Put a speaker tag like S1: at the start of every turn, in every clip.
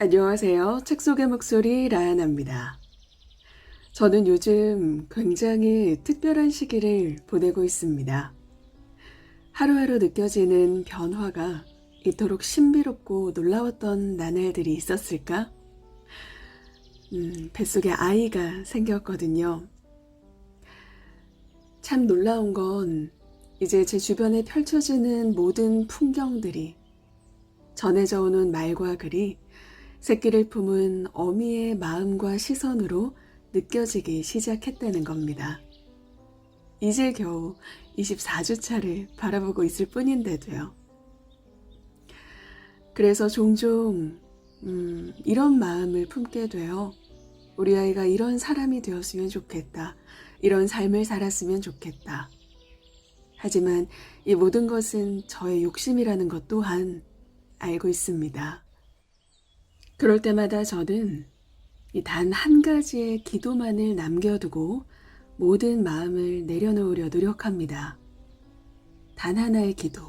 S1: 안녕하세요. 책 속의 목소리 라야나입니다. 저는 요즘 굉장히 특별한 시기를 보내고 있습니다. 하루하루 느껴지는 변화가 이토록 신비롭고 놀라웠던 나날들이 있었을까? 뱃속에 아이가 생겼거든요. 참 놀라운 건 이제 제 주변에 펼쳐지는 모든 풍경들이 전해져 오는 말과 글이 새끼를 품은 어미의 마음과 시선으로 느껴지기 시작했다는 겁니다. 이제 겨우 24주 차를 바라보고 있을 뿐인데도요. 그래서 종종 이런 마음을 품게 돼요. 우리 아이가 이런 사람이 되었으면 좋겠다. 이런 삶을 살았으면 좋겠다. 하지만 이 모든 것은 저의 욕심이라는 것 또한 알고 있습니다. 그럴 때마다 저는 이 단 한 가지의 기도만을 남겨두고 모든 마음을 내려놓으려 노력합니다. 단 하나의 기도.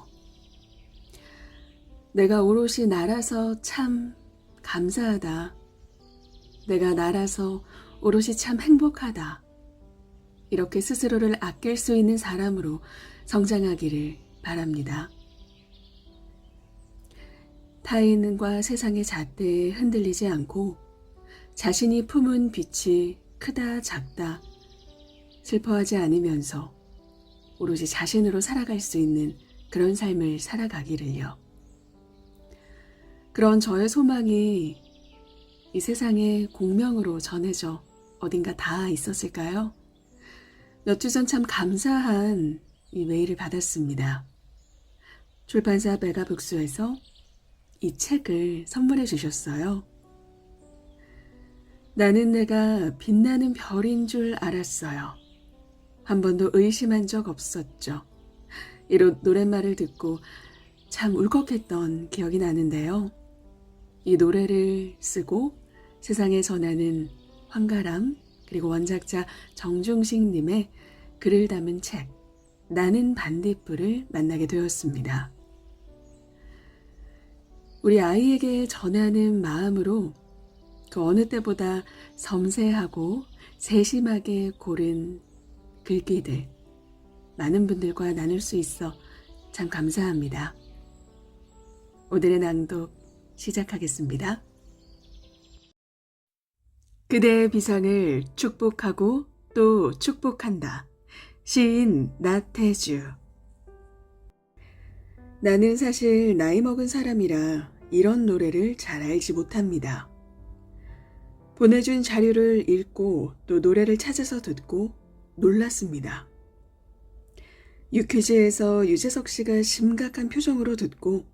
S1: 내가 오롯이 날아서 참 감사하다. 내가 날아서 오롯이 참 행복하다. 이렇게 스스로를 아낄 수 있는 사람으로 성장하기를 바랍니다. 타인과 세상의 잣대에 흔들리지 않고 자신이 품은 빛이 크다 작다 슬퍼하지 않으면서 오로지 자신으로 살아갈 수 있는 그런 삶을 살아가기를요. 그런 저의 소망이 이 세상의 공명으로 전해져 어딘가 닿아 있었을까요? 몇 주 전 참 감사한 이 메일을 받았습니다. 출판사 메가북스에서 이 책을 선물해 주셨어요. 나는 내가 빛나는 별인 줄 알았어요. 한 번도 의심한 적 없었죠. 이 노랫말을 듣고 참 울컥했던 기억이 나는데요. 이 노래를 쓰고 세상에 전하는 황가람 그리고 원작자 정중식님의 글을 담은 책 나는 반딧불을 만나게 되었습니다. 우리 아이에게 전하는 마음으로 그 어느 때보다 섬세하고 세심하게 고른 글귀들 많은 분들과 나눌 수 있어 참 감사합니다. 오늘의 낭독 시작하겠습니다. 그대의 비상을 축복하고 또 축복한다. 시인 나태주. 나는 사실 나이 먹은 사람이라 이런 노래를 잘 알지 못합니다. 보내준 자료를 읽고 또 노래를 찾아서 듣고 놀랐습니다. 유퀴즈에서 유재석 씨가 심각한 표정으로 듣고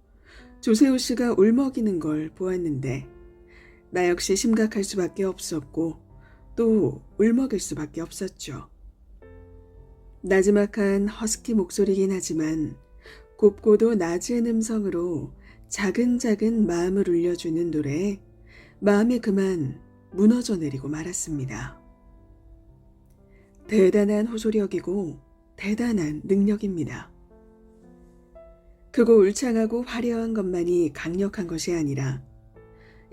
S1: 조세호 씨가 울먹이는 걸 보았는데 나 역시 심각할 수밖에 없었고 또 울먹일 수밖에 없었죠. 나지막한 허스키 목소리긴 하지만 곱고도 낮은 음성으로 작은 마음을 울려주는 노래에 마음이 그만 무너져 내리고 말았습니다. 대단한 호소력이고 대단한 능력입니다. 크고 울창하고 화려한 것만이 강력한 것이 아니라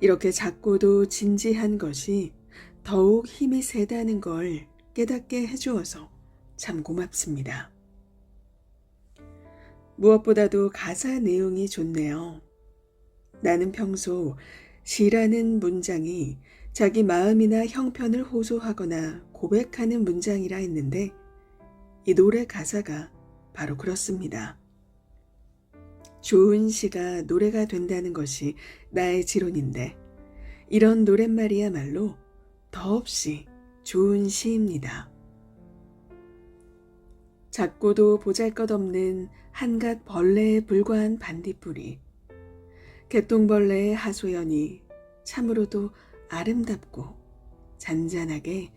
S1: 이렇게 작고도 진지한 것이 더욱 힘이 세다는 걸 깨닫게 해주어서 참 고맙습니다. 무엇보다도 가사 내용이 좋네요. 나는 평소 시라는 문장이 자기 마음이나 형편을 호소하거나 고백하는 문장이라 했는데 이 노래 가사가 바로 그렇습니다. 좋은 시가 노래가 된다는 것이 나의 지론인데 이런 노랫말이야말로 더없이 좋은 시입니다. 작고도 보잘것없는 한갓 벌레에 불과한 반딧불이 개똥벌레의 하소연이 참으로도 아름답고 잔잔하게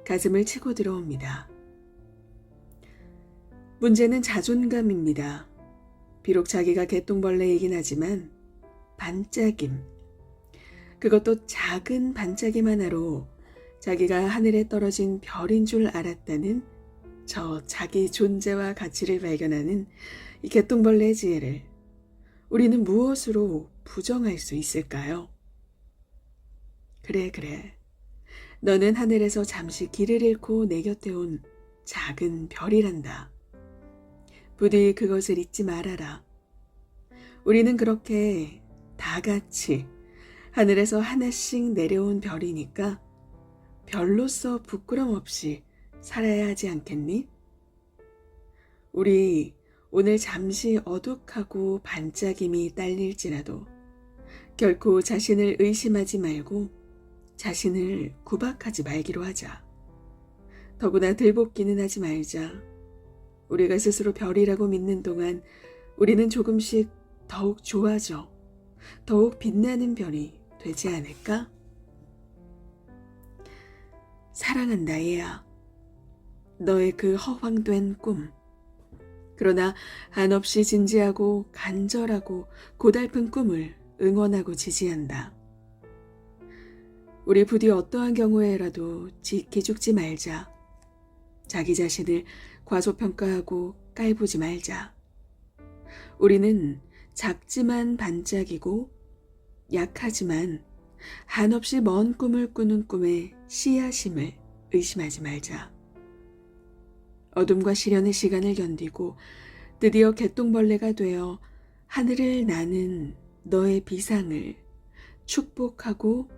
S1: 가슴을 치고 들어옵니다. 문제는 자존감입니다. 비록 자기가 개똥벌레이긴 하지만 반짝임, 그것도 작은 반짝임 하나로 자기가 하늘에 떨어진 별인 줄 알았다는 저 자기 존재와 가치를 발견하는 이 개똥벌레의 지혜를 우리는 무엇으로 부정할 수 있을까요? 그래. 너는 하늘에서 잠시 길을 잃고 내 곁에 온 작은 별이란다. 부디 그것을 잊지 말아라. 우리는 그렇게 다 같이 하늘에서 하나씩 내려온 별이니까 별로서 부끄럼 없이 살아야 하지 않겠니? 우리 오늘 잠시 어둑하고 반짝임이 딸릴지라도 결코 자신을 의심하지 말고 자신을 구박하지 말기로 하자. 더구나 들볶이는 하지 말자. 우리가 스스로 별이라고 믿는 동안 우리는 조금씩 더욱 좋아져, 더욱 빛나는 별이 되지 않을까? 사랑한다, 얘야. 너의 그 허황된 꿈. 그러나 한없이 진지하고 간절하고 고달픈 꿈을 응원하고 지지한다. 우리 부디 어떠한 경우에라도 기죽지 말자. 자기 자신을 과소평가하고 깔보지 말자. 우리는 작지만 반짝이고 약하지만 한없이 먼 꿈을 꾸는 꿈의 씨앗임을 의심하지 말자. 어둠과 시련의 시간을 견디고 드디어 개똥벌레가 되어 하늘을 나는 너의 비상을 축복하고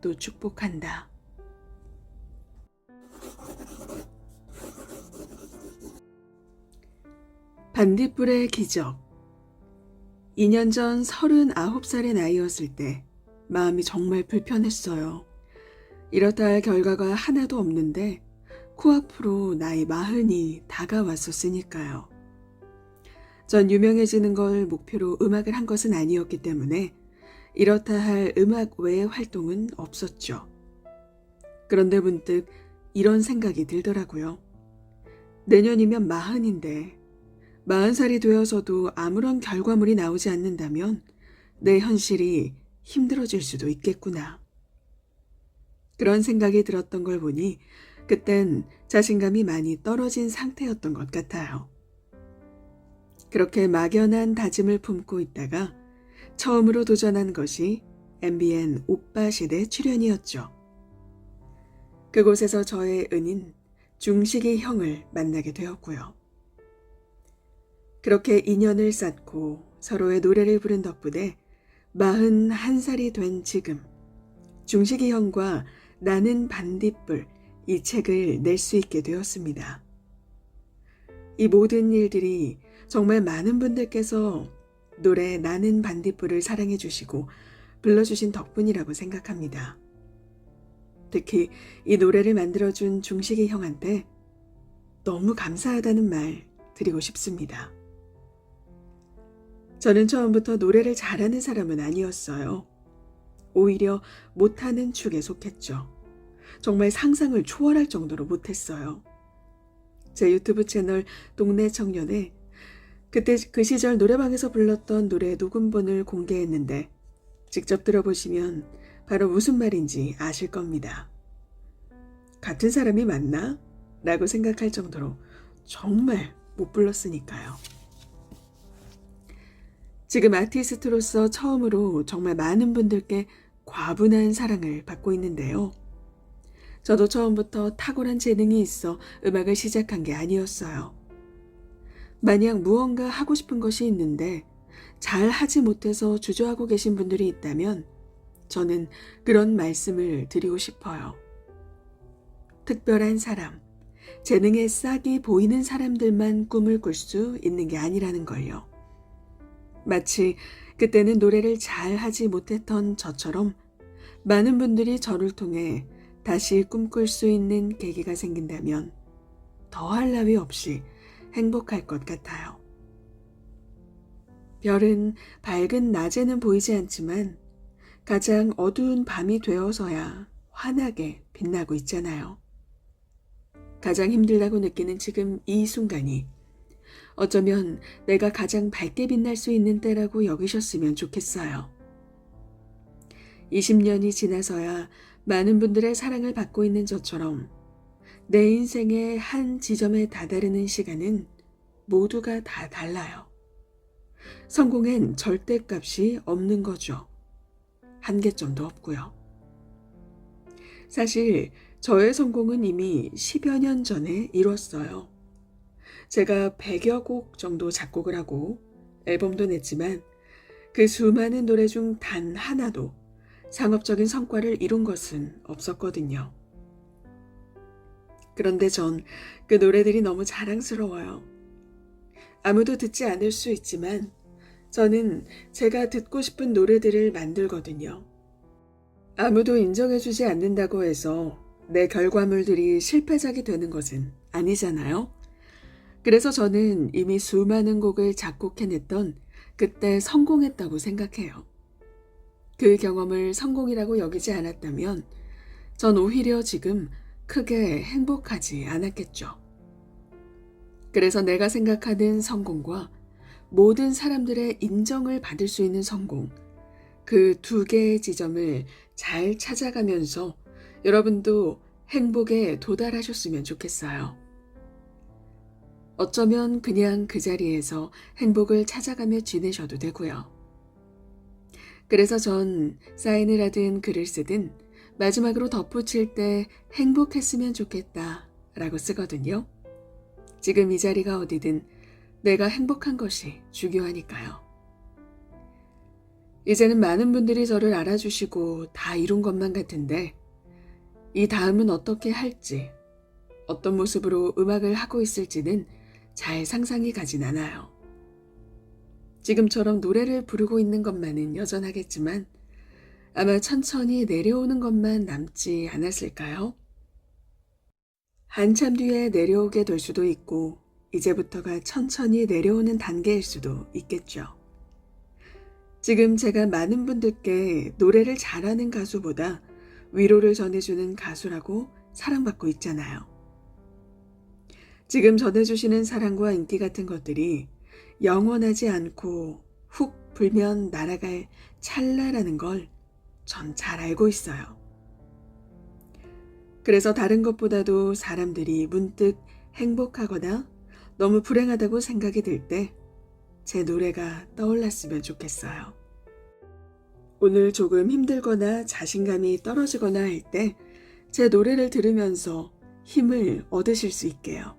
S1: 또 축복한다. 반딧불의 기적. 2년 전 39살의 나이였을 때 마음이 정말 불편했어요. 이렇다 할 결과가 하나도 없는데 코앞으로 나이 40이 다가왔었으니까요. 전 유명해지는 걸 목표로 음악을 한 것은 아니었기 때문에 이렇다 할 음악 외의 활동은 없었죠. 그런데 문득 이런 생각이 들더라고요. 내년이면 40인데 40살이 되어서도 아무런 결과물이 나오지 않는다면 내 현실이 힘들어질 수도 있겠구나. 그런 생각이 들었던 걸 보니 그땐 자신감이 많이 떨어진 상태였던 것 같아요. 그렇게 막연한 다짐을 품고 있다가 처음으로 도전한 것이 MBN 오빠 시대 출연이었죠. 그곳에서 저의 은인 중식이 형을 만나게 되었고요. 그렇게 인연을 쌓고 서로의 노래를 부른 덕분에 41살이 된 지금 중식이 형과 나는 반딧불 이 책을 낼 수 있게 되었습니다. 이 모든 일들이 정말 많은 분들께서 노래 나는 반딧불을 사랑해 주시고 불러주신 덕분이라고 생각합니다. 특히 이 노래를 만들어준 중식이 형한테 너무 감사하다는 말 드리고 싶습니다. 저는 처음부터 노래를 잘하는 사람은 아니었어요. 오히려 못하는 축에 속했죠. 정말 상상을 초월할 정도로 못했어요. 제 유튜브 채널 동네 청년에 그때 그 시절 노래방에서 불렀던 노래 녹음본을 공개했는데 직접 들어보시면 바로 무슨 말인지 아실 겁니다. 같은 사람이 맞나? 라고 생각할 정도로 정말 못 불렀으니까요. 지금 아티스트로서 처음으로 정말 많은 분들께 과분한 사랑을 받고 있는데요. 저도 처음부터 탁월한 재능이 있어 음악을 시작한 게 아니었어요. 만약 무언가 하고 싶은 것이 있는데 잘 하지 못해서 주저하고 계신 분들이 있다면 저는 그런 말씀을 드리고 싶어요. 특별한 사람, 재능의 싹이 보이는 사람들만 꿈을 꿀 수 있는 게 아니라는 걸요. 마치 그때는 노래를 잘 하지 못했던 저처럼 많은 분들이 저를 통해 다시 꿈꿀 수 있는 계기가 생긴다면 더할 나위 없이 행복할 것 같아요. 별은 밝은 낮에는 보이지 않지만 가장 어두운 밤이 되어서야 환하게 빛나고 있잖아요. 가장 힘들다고 느끼는 지금 이 순간이 어쩌면 내가 가장 밝게 빛날 수 있는 때라고 여기셨으면 좋겠어요. 20년이 지나서야 많은 분들의 사랑을 받고 있는 저처럼 내 인생의 한 지점에 다다르는 시간은 모두가 다 달라요. 성공엔 절대값이 없는 거죠. 한계점도 없고요. 사실 저의 성공은 이미 10여 년 전에 이뤘어요. 제가 100여 곡 정도 작곡을 하고 앨범도 냈지만 그 수많은 노래 중 단 하나도 상업적인 성과를 이룬 것은 없었거든요. 그런데 전 그 노래들이 너무 자랑스러워요. 아무도 듣지 않을 수 있지만 저는 제가 듣고 싶은 노래들을 만들거든요. 아무도 인정해주지 않는다고 해서 내 결과물들이 실패작이 되는 것은 아니잖아요. 그래서 저는 이미 수많은 곡을 작곡해냈던 그때 성공했다고 생각해요. 그 경험을 성공이라고 여기지 않았다면 전 오히려 지금 크게 행복하지 않았겠죠. 그래서 내가 생각하는 성공과 모든 사람들의 인정을 받을 수 있는 성공, 그 두 개의 지점을 잘 찾아가면서 여러분도 행복에 도달하셨으면 좋겠어요. 어쩌면 그냥 그 자리에서 행복을 찾아가며 지내셔도 되고요. 그래서 전 사인을 하든 글을 쓰든 마지막으로 덧붙일 때 행복했으면 좋겠다 라고 쓰거든요. 지금 이 자리가 어디든 내가 행복한 것이 중요하니까요. 이제는 많은 분들이 저를 알아주시고 다 이룬 것만 같은데 이 다음은 어떻게 할지, 어떤 모습으로 음악을 하고 있을지는 잘 상상이 가진 않아요. 지금처럼 노래를 부르고 있는 것만은 여전하겠지만 아마 천천히 내려오는 것만 남지 않았을까요? 한참 뒤에 내려오게 될 수도 있고 이제부터가 천천히 내려오는 단계일 수도 있겠죠. 지금 제가 많은 분들께 노래를 잘하는 가수보다 위로를 전해주는 가수라고 사랑받고 있잖아요. 지금 전해주시는 사랑과 인기 같은 것들이 영원하지 않고 훅 불면 날아갈 찰나라는 걸 전 잘 알고 있어요. 그래서 다른 것보다도 사람들이 문득 행복하거나 너무 불행하다고 생각이 들 때 제 노래가 떠올랐으면 좋겠어요. 오늘 조금 힘들거나 자신감이 떨어지거나 할 때 제 노래를 들으면서 힘을 얻으실 수 있게요.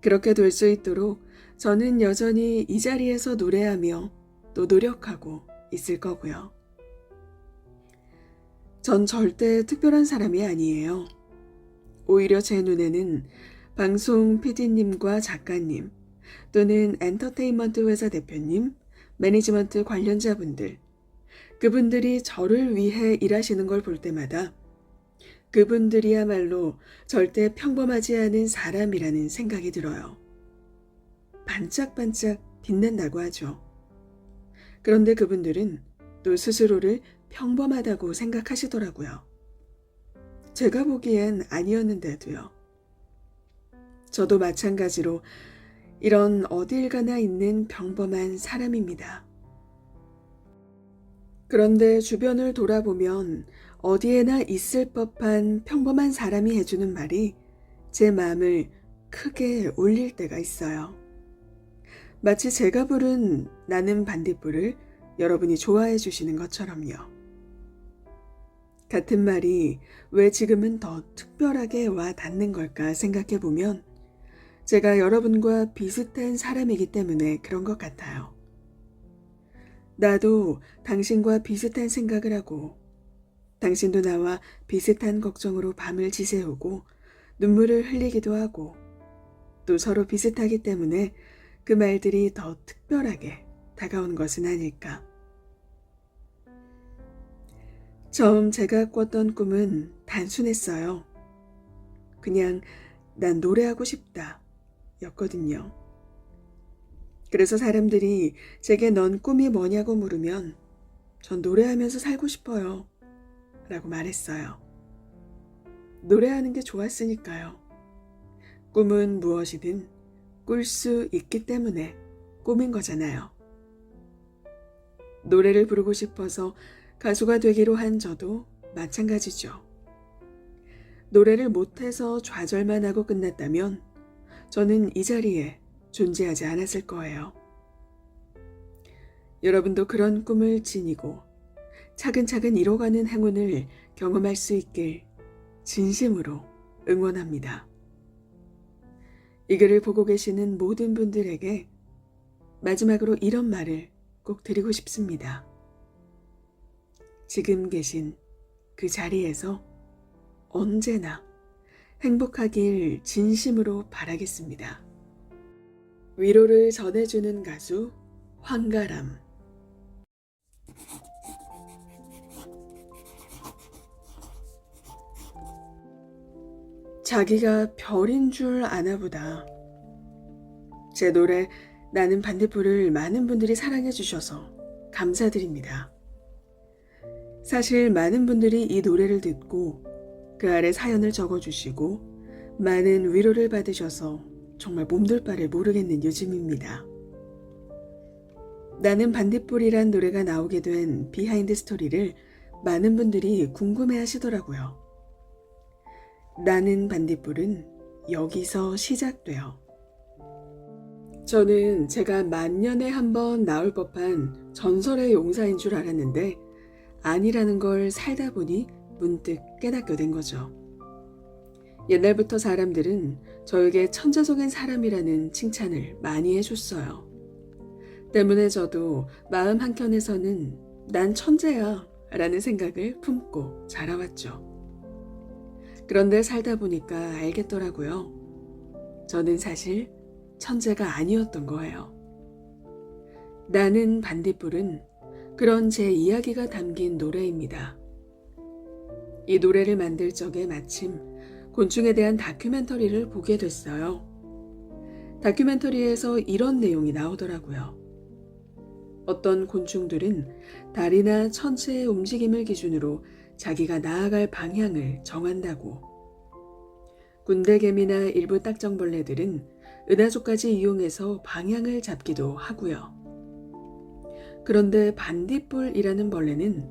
S1: 그렇게 될 수 있도록 저는 여전히 이 자리에서 노래하며 또 노력하고 있을 거고요. 전 절대 특별한 사람이 아니에요. 오히려 제 눈에는 방송 PD님과 작가님 또는 엔터테인먼트 회사 대표님, 매니지먼트 관련자분들, 그분들이 저를 위해 일하시는 걸 볼 때마다 그분들이야말로 절대 평범하지 않은 사람이라는 생각이 들어요. 반짝반짝 빛난다고 하죠. 그런데 그분들은 또 스스로를 평범하다고 생각하시더라고요. 제가 보기엔 아니었는데도요. 저도 마찬가지로 이런 어딜 가나 있는 평범한 사람입니다. 그런데 주변을 돌아보면 어디에나 있을 법한 평범한 사람이 해주는 말이 제 마음을 크게 울릴 때가 있어요. 마치 제가 부른 나는 반딧불을 여러분이 좋아해 주시는 것처럼요. 같은 말이 왜 지금은 더 특별하게 와 닿는 걸까 생각해 보면 제가 여러분과 비슷한 사람이기 때문에 그런 것 같아요. 나도 당신과 비슷한 생각을 하고 당신도 나와 비슷한 걱정으로 밤을 지새우고 눈물을 흘리기도 하고 또 서로 비슷하기 때문에 그 말들이 더 특별하게 다가온 것은 아닐까. 처음 제가 꿨던 꿈은 단순했어요. 그냥 난 노래하고 싶다 였거든요. 그래서 사람들이 제게 넌 꿈이 뭐냐고 물으면 전 노래하면서 살고 싶어요 라고 말했어요. 노래하는 게 좋았으니까요. 꿈은 무엇이든 꿀 수 있기 때문에 꿈인 거잖아요. 노래를 부르고 싶어서 가수가 되기로 한 저도 마찬가지죠. 노래를 못해서 좌절만 하고 끝났다면 저는 이 자리에 존재하지 않았을 거예요. 여러분도 그런 꿈을 지니고 차근차근 이뤄가는 행운을 경험할 수 있길 진심으로 응원합니다. 이 글을 보고 계시는 모든 분들에게 마지막으로 이런 말을 꼭 드리고 싶습니다. 지금 계신 그 자리에서 언제나 행복하길 진심으로 바라겠습니다. 위로를 전해주는 가수 황가람. 자기가 별인 줄 아나 보다. 제 노래 나는 반딧불을 많은 분들이 사랑해 주셔서 감사드립니다. 사실 많은 분들이 이 노래를 듣고 그 아래 사연을 적어주시고 많은 위로를 받으셔서 정말 몸둘 바를 모르겠는 요즘입니다. 나는 반딧불이란 노래가 나오게 된 비하인드 스토리를 많은 분들이 궁금해 하시더라고요. 나는 반딧불은 여기서 시작돼요. 저는 제가 만년에 한 번 나올 법한 전설의 용사인 줄 알았는데 아니라는 걸 살다 보니 문득 깨닫게 된 거죠. 옛날부터 사람들은 저에게 천재 속인 사람이라는 칭찬을 많이 해줬어요. 때문에 저도 마음 한켠에서는 난 천재야 라는 생각을 품고 자라왔죠. 그런데 살다 보니까 알겠더라고요. 저는 사실 천재가 아니었던 거예요. 나는 반딧불은 그런 제 이야기가 담긴 노래입니다. 이 노래를 만들 적에 마침 곤충에 대한 다큐멘터리를 보게 됐어요. 다큐멘터리에서 이런 내용이 나오더라고요. 어떤 곤충들은 다리나 천체의 움직임을 기준으로 자기가 나아갈 방향을 정한다고. 군대개미나 일부 딱정벌레들은 은하수까지 이용해서 방향을 잡기도 하고요. 그런데 반딧불이라는 벌레는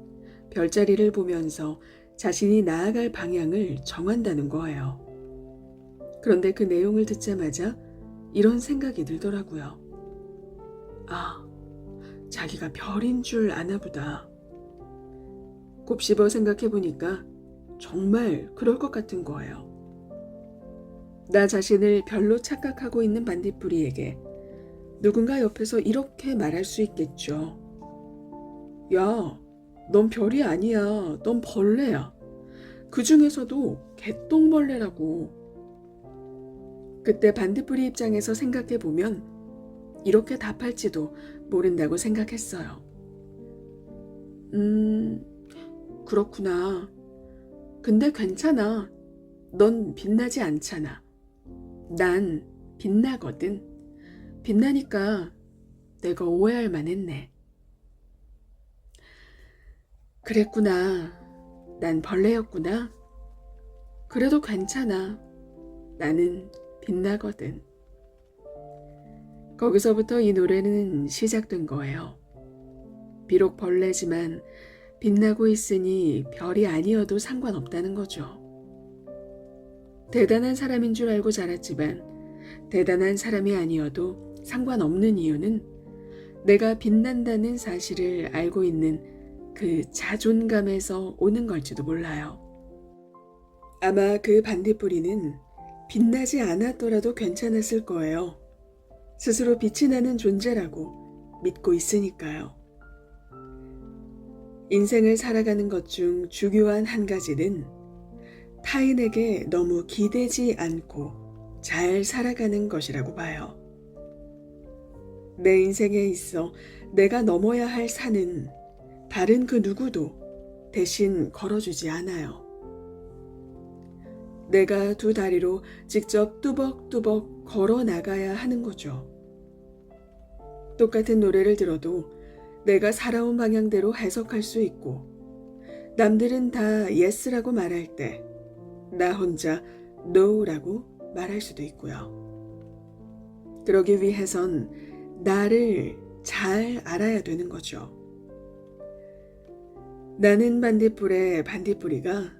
S1: 별자리를 보면서 자신이 나아갈 방향을 정한다는 거예요. 그런데 그 내용을 듣자마자 이런 생각이 들더라고요. 아, 자기가 별인 줄 아나 보다. 곱씹어 생각해보니까 정말 그럴 것 같은 거예요. 나 자신을 별로 착각하고 있는 반딧불이에게 누군가 옆에서 이렇게 말할 수 있겠죠. 야, 넌 별이 아니야. 넌 벌레야. 그 중에서도 개똥벌레라고. 그때 반딧불이 입장에서 생각해보면 이렇게 답할지도 모른다고 생각했어요. 그렇구나. 근데 괜찮아. 넌 빛나지 않잖아. 난 빛나거든. 빛나니까 내가 오해할 만했네. 그랬구나. 난 벌레였구나. 그래도 괜찮아. 나는 빛나거든. 거기서부터 이 노래는 시작된 거예요. 비록 벌레지만 빛나고 있으니 별이 아니어도 상관없다는 거죠. 대단한 사람인 줄 알고 자랐지만 대단한 사람이 아니어도 상관없는 이유는 내가 빛난다는 사실을 알고 있는 그 자존감에서 오는 걸지도 몰라요. 아마 그 반딧불이는 빛나지 않았더라도 괜찮았을 거예요. 스스로 빛이 나는 존재라고 믿고 있으니까요. 인생을 살아가는 것 중 중요한 한 가지는 타인에게 너무 기대지 않고 잘 살아가는 것이라고 봐요. 내 인생에 있어 내가 넘어야 할 산은 다른 그 누구도 대신 걸어주지 않아요. 내가 두 다리로 직접 뚜벅뚜벅 걸어 나가야 하는 거죠. 똑같은 노래를 들어도 내가 살아온 방향대로 해석할 수 있고 남들은 다 yes라고 말할 때 나 혼자 no라고 말할 수도 있고요. 그러기 위해선 나를 잘 알아야 되는 거죠. 나는 반딧불의 반딧불이가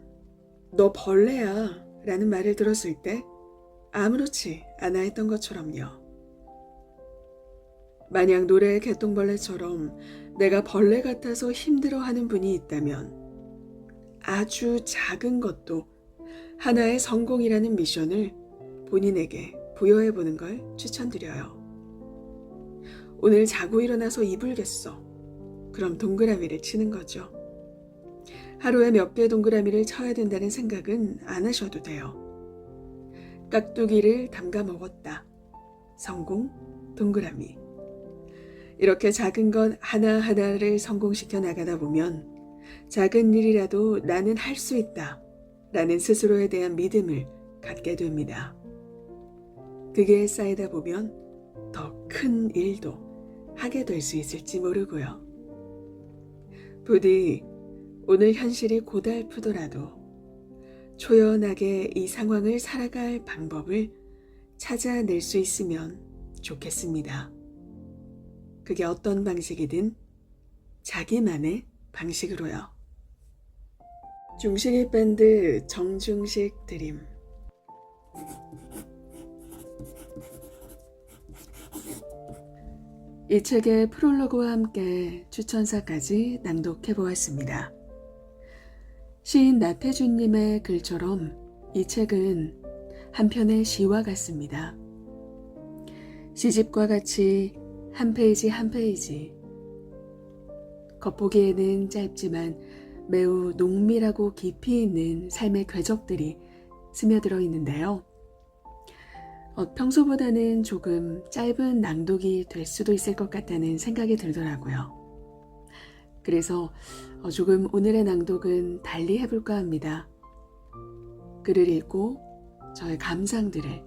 S1: 너 벌레야 라는 말을 들었을 때 아무렇지 않아 했던 것처럼요. 마냥 노래의 개똥벌레처럼 내가 벌레 같아서 힘들어하는 분이 있다면 아주 작은 것도 하나의 성공이라는 미션을 본인에게 부여해보는 걸 추천드려요. 오늘 자고 일어나서 이불겠어. 그럼 동그라미를 치는 거죠. 하루에 몇 개의 동그라미를 쳐야 된다는 생각은 안 하셔도 돼요. 깍두기를 담가 먹었다. 성공, 동그라미. 이렇게 작은 것 하나하나를 성공시켜 나가다 보면 작은 일이라도 나는 할 수 있다 라는 스스로에 대한 믿음을 갖게 됩니다. 그게 쌓이다 보면 더 큰 일도 하게 될 수 있을지 모르고요. 부디 오늘 현실이 고달프더라도 초연하게 이 상황을 살아갈 방법을 찾아낼 수 있으면 좋겠습니다. 그게 어떤 방식이든 자기만의 방식으로요. 중식이 밴드 정중식 드림. 이 책의 프롤로그와 함께 추천사까지 낭독해 보았습니다. 시인 나태주님의 글처럼 이 책은 한 편의 시와 같습니다. 시집과 같이 한 페이지 한 페이지, 겉보기에는 짧지만 매우 농밀하고 깊이 있는 삶의 궤적들이 스며들어 있는데요. 평소보다는 조금 짧은 낭독이 될 수도 있을 것 같다는 생각이 들더라고요. 그래서 조금 오늘의 낭독은 달리 해볼까 합니다. 글을 읽고 저의 감상들을,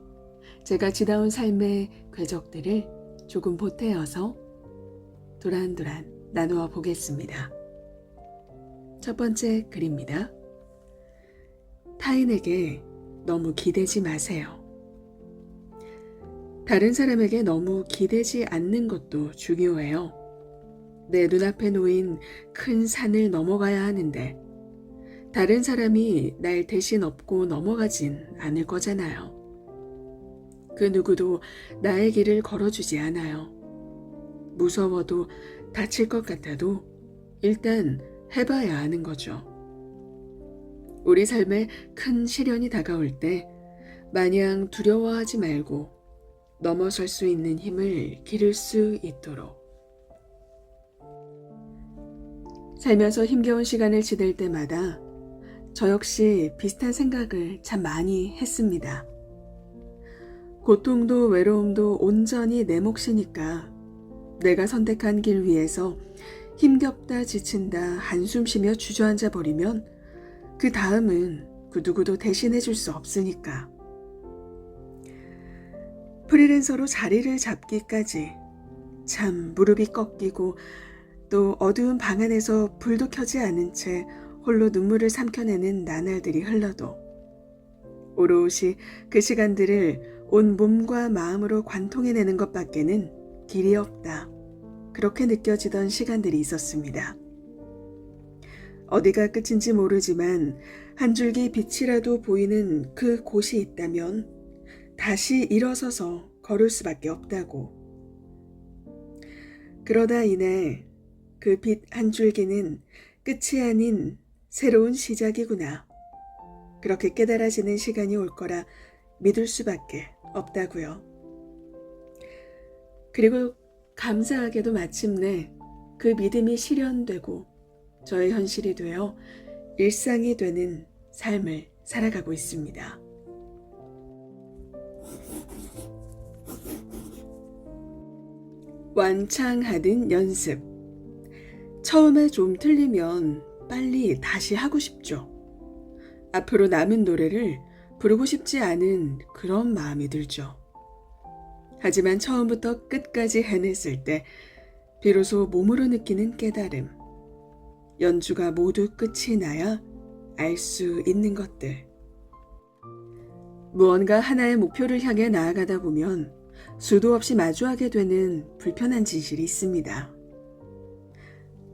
S1: 제가 지나온 삶의 궤적들을 조금 보태어서 도란도란 나누어 보겠습니다. 첫 번째 글입니다. 타인에게 너무 기대지 마세요. 다른 사람에게 너무 기대지 않는 것도 중요해요. 내 눈앞에 놓인 큰 산을 넘어가야 하는데 다른 사람이 날 대신 업고 넘어가진 않을 거잖아요. 그 누구도 나의 길을 걸어주지 않아요. 무서워도 다칠 것 같아도 일단 해봐야 하는 거죠. 우리 삶에 큰 시련이 다가올 때 마냥 두려워하지 말고 넘어설 수 있는 힘을 기를 수 있도록. 살면서 힘겨운 시간을 지낼 때마다 저 역시 비슷한 생각을 참 많이 했습니다. 고통도 외로움도 온전히 내 몫이니까 내가 선택한 길 위에서 힘겹다 지친다 한숨 쉬며 주저앉아 버리면 그 다음은 그 누구도 대신해 줄 수 없으니까. 프리랜서로 자리를 잡기까지 참 무릎이 꺾이고 또 어두운 방 안에서 불도 켜지 않은 채 홀로 눈물을 삼켜내는 나날들이 흘러도 오롯이 그 시간들을 온 몸과 마음으로 관통해내는 것밖에는 길이 없다. 그렇게 느껴지던 시간들이 있었습니다. 어디가 끝인지 모르지만 한 줄기 빛이라도 보이는 그 곳이 있다면 다시 일어서서 걸을 수밖에 없다고. 그러다 이내 그 빛 한 줄기는 끝이 아닌 새로운 시작이구나. 그렇게 깨달아지는 시간이 올 거라 믿을 수밖에 없다고요. 그리고 감사하게도 마침내 그 믿음이 실현되고 저의 현실이 되어 일상이 되는 삶을 살아가고 있습니다. 완창하는 연습. 처음에 좀 틀리면 빨리 다시 하고 싶죠. 앞으로 남은 노래를 부르고 싶지 않은 그런 마음이 들죠. 하지만 처음부터 끝까지 해냈을 때 비로소 몸으로 느끼는 깨달음. 연주가 모두 끝이 나야 알 수 있는 것들. 무언가 하나의 목표를 향해 나아가다 보면 수도 없이 마주하게 되는 불편한 진실이 있습니다.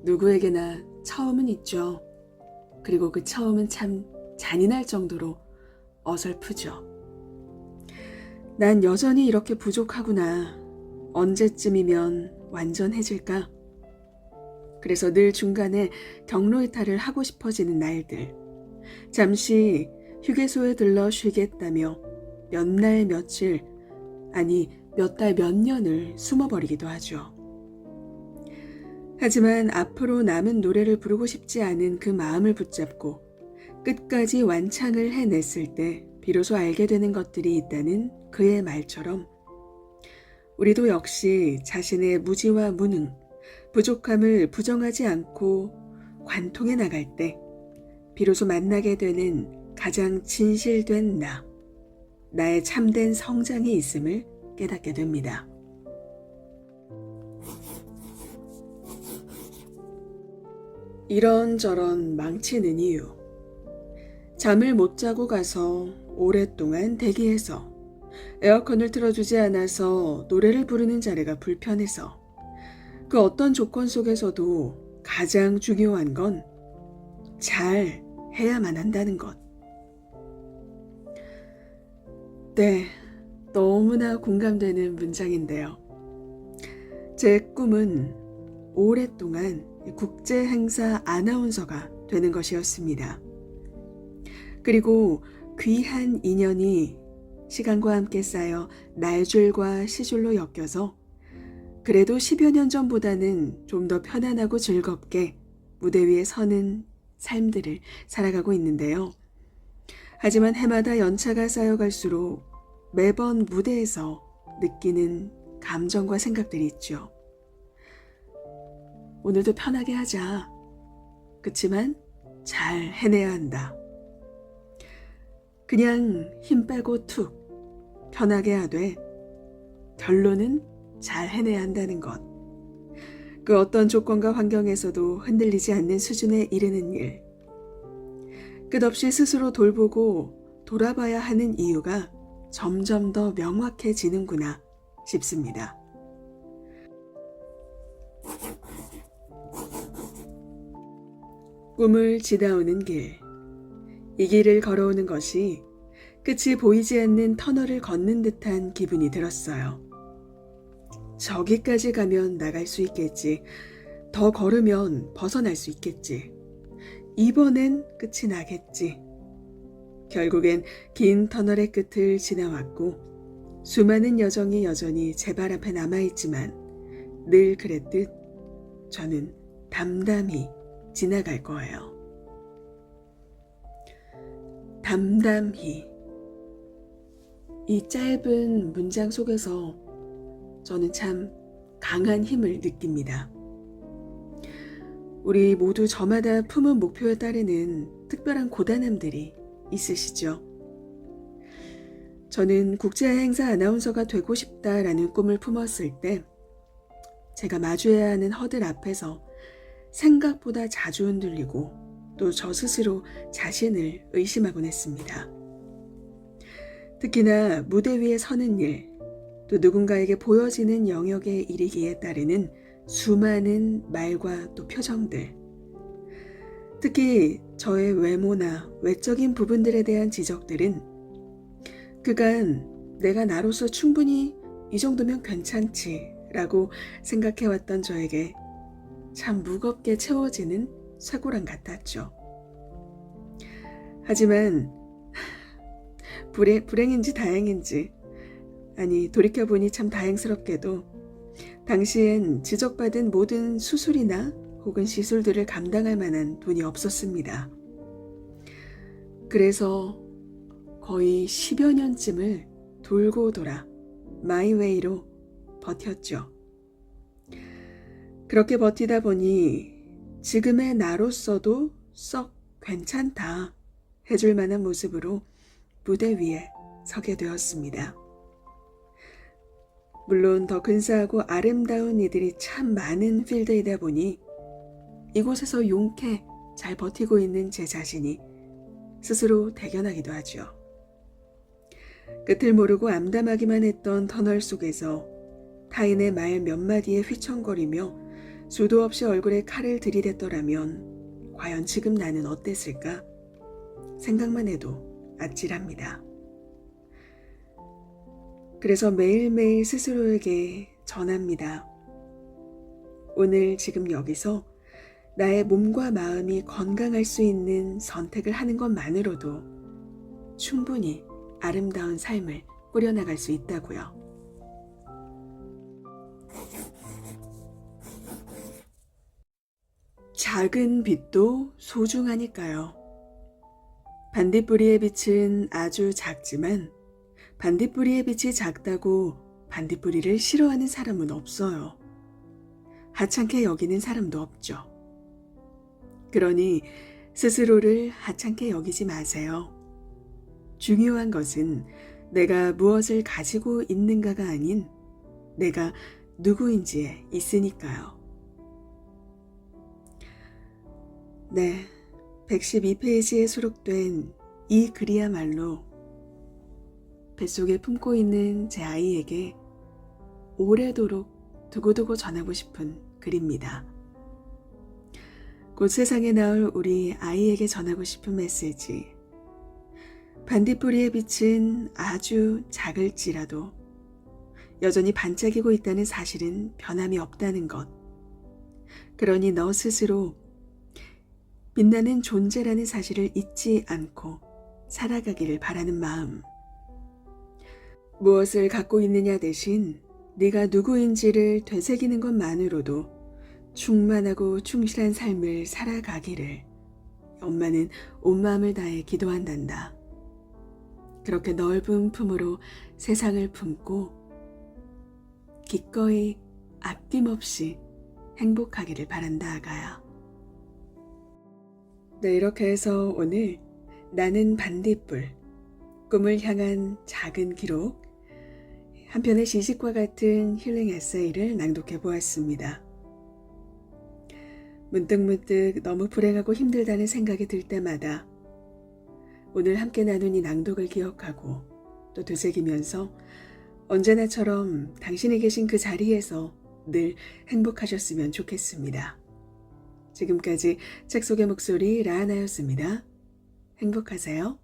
S1: 누구에게나 처음은 있죠. 그리고 그 처음은 참 잔인할 정도로 어설프죠. 난 여전히 이렇게 부족하구나. 언제쯤이면 완전해질까? 그래서 늘 중간에 경로 이탈을 하고 싶어지는 날들. 잠시 휴게소에 들러 쉬겠다며 몇 날 며칠, 아니 몇 달 몇 년을 숨어버리기도 하죠. 하지만 앞으로 남은 노래를 부르고 싶지 않은 그 마음을 붙잡고 끝까지 완창을 해냈을 때 비로소 알게 되는 것들이 있다는 그의 말처럼 우리도 역시 자신의 무지와 무능, 부족함을 부정하지 않고 관통해 나갈 때 비로소 만나게 되는 가장 진실된 나의 참된 성장이 있음을 깨닫게 됩니다. 이런저런 망치는 이유. 잠을 못 자고 가서 오랫동안 대기해서 에어컨을 틀어주지 않아서 노래를 부르는 자리가 불편해서 그 어떤 조건 속에서도 가장 중요한 건 잘 해야만 한다는 것. 네, 너무나 공감되는 문장인데요. 제 꿈은 오랫동안 국제행사 아나운서가 되는 것이었습니다. 그리고 귀한 인연이 시간과 함께 쌓여 날줄과 시줄로 엮여서 그래도 10여 년 전보다는 좀 더 편안하고 즐겁게 무대 위에 서는 삶들을 살아가고 있는데요. 하지만 해마다 연차가 쌓여갈수록 매번 무대에서 느끼는 감정과 생각들이 있죠. 오늘도 편하게 하자. 그치만 잘 해내야 한다. 그냥 힘 빼고 툭 편하게 하되 결론은 잘 해내야 한다는 것. 그 어떤 조건과 환경에서도 흔들리지 않는 수준에 이르는 일. 끝없이 스스로 돌보고 돌아봐야 하는 이유가 점점 더 명확해지는구나 싶습니다. 꿈을 지나오는 길. 이 길을 걸어오는 것이 끝이 보이지 않는 터널을 걷는 듯한 기분이 들었어요. 저기까지 가면 나갈 수 있겠지. 더 걸으면 벗어날 수 있겠지. 이번엔 끝이 나겠지. 결국엔 긴 터널의 끝을 지나왔고 수많은 여정이 여전히 제 발 앞에 남아있지만 늘 그랬듯 저는 담담히 지나갈 거예요. 담담히. 이 짧은 문장 속에서 저는 참 강한 힘을 느낍니다. 우리 모두 저마다 품은 목표에 따르는 특별한 고단함들이 있으시죠? 저는 국제행사 아나운서가 되고 싶다라는 꿈을 품었을 때 제가 마주해야 하는 허들 앞에서 생각보다 자주 흔들리고 또 저 스스로 자신을 의심하곤 했습니다. 특히나 무대 위에 서는 일, 또 누군가에게 보여지는 영역에 이르기에 따르는 수많은 말과 또 표정들. 특히 저의 외모나 외적인 부분들에 대한 지적들은 그간 내가 나로서 충분히 이 정도면 괜찮지 라고 생각해왔던 저에게 참 무겁게 채워지는 쇠고랑 같았죠. 하지만 불행인지 다행인지, 아니 돌이켜보니 참 다행스럽게도 당시엔 지적받은 모든 수술이나 혹은 시술들을 감당할 만한 돈이 없었습니다. 그래서 거의 10여 년쯤을 돌고 돌아 마이웨이로 버텼죠. 그렇게 버티다 보니 지금의 나로서도 썩 괜찮다 해줄 만한 모습으로 무대 위에 서게 되었습니다. 물론 더 근사하고 아름다운 이들이 참 많은 필드이다 보니 이곳에서 용케 잘 버티고 있는 제 자신이 스스로 대견하기도 하죠. 끝을 모르고 암담하기만 했던 터널 속에서 타인의 말 몇 마디에 휘청거리며 수도 없이 얼굴에 칼을 들이댔더라면 과연 지금 나는 어땠을까? 생각만 해도 아찔합니다. 그래서 매일매일 스스로에게 전합니다. 오늘 지금 여기서 나의 몸과 마음이 건강할 수 있는 선택을 하는 것만으로도 충분히 아름다운 삶을 꾸려나갈 수 있다고요. 작은 빛도 소중하니까요. 반딧불이의 빛은 아주 작지만 반딧불이의 빛이 작다고 반딧불이를 싫어하는 사람은 없어요. 하찮게 여기는 사람도 없죠. 그러니 스스로를 하찮게 여기지 마세요. 중요한 것은 내가 무엇을 가지고 있는가가 아닌 내가 누구인지에 있으니까요. 네, 112페이지에 수록된 이 글이야말로 뱃속에 품고 있는 제 아이에게 오래도록 두고두고 전하고 싶은 글입니다. 곧 세상에 나올 우리 아이에게 전하고 싶은 메시지. 반딧불이의 빛은 아주 작을지라도 여전히 반짝이고 있다는 사실은 변함이 없다는 것. 그러니 너 스스로 빛나는 존재라는 사실을 잊지 않고 살아가기를 바라는 마음. 무엇을 갖고 있느냐 대신 네가 누구인지를 되새기는 것만으로도 충만하고 충실한 삶을 살아가기를 엄마는 온 마음을 다해 기도한단다. 그렇게 넓은 품으로 세상을 품고 기꺼이 아낌없이 행복하기를 바란다, 아가야. 네, 이렇게 해서 오늘 나는 반딧불, 꿈을 향한 작은 기록, 한 편의 시집과 같은 힐링 에세이를 낭독해 보았습니다. 문득문득 너무 불행하고 힘들다는 생각이 들 때마다 오늘 함께 나눈 이 낭독을 기억하고 또 되새기면서 언제나처럼 당신이 계신 그 자리에서 늘 행복하셨으면 좋겠습니다. 지금까지 책 속의 목소리 라하나였습니다. 행복하세요.